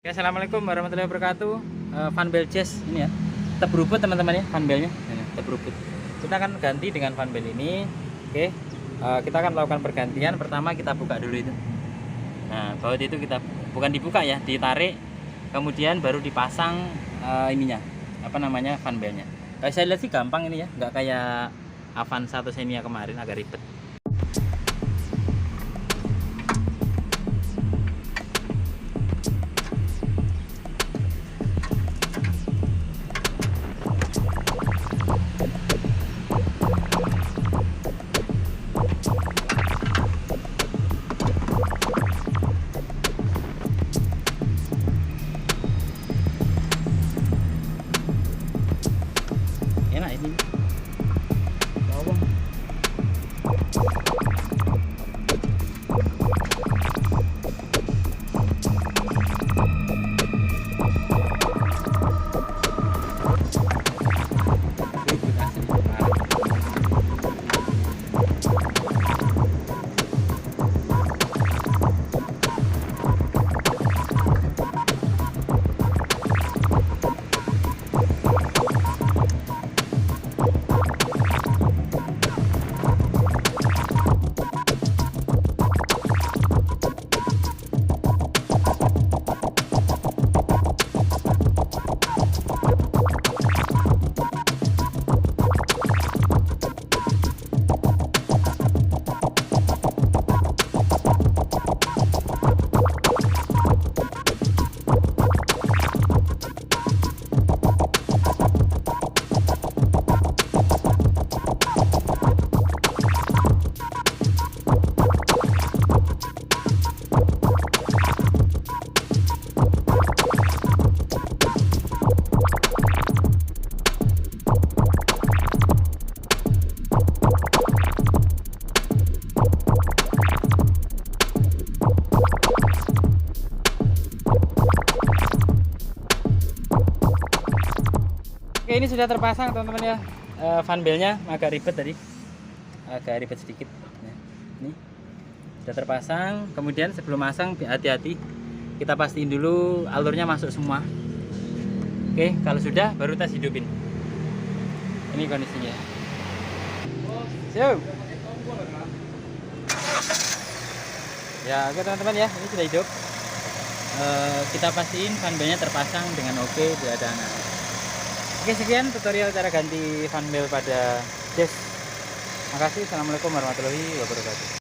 Oke, assalamualaikum warahmatullahi wabarakatuh. Fanbel Jazz ini ya, tetap berubah teman-teman ya, fanbelnya ini tetap berubah. Kita akan ganti dengan fanbel ini. Oke, kita akan melakukan pergantian. Pertama kita buka dulu itu. Nah, baut itu kita bukan dibuka ya, ditarik, kemudian baru dipasang ininya, apa namanya, fanbelnya. Kayak saya lihat sih gampang ini ya, nggak kayak Avanza atau Xenia kemarin agak ribet. Enak ini. Bawang. Oke, ini sudah terpasang teman-teman ya. Fanbelnya agak ribet tadi, agak ribet sedikit. Nah, ini sudah terpasang. Kemudian sebelum masang hati-hati, kita pastiin dulu alurnya masuk semua. Oke, kalau sudah baru tes hidupin. Ini kondisinya. Siap. Ya, oke teman-teman ya, ini sudah hidup. Kita pastiin fanbelnya terpasang dengan oke, tidak ada anak. Oke, sekian tutorial cara ganti fanbel pada Jazz. Makasih. Assalamualaikum warahmatullahi wabarakatuh.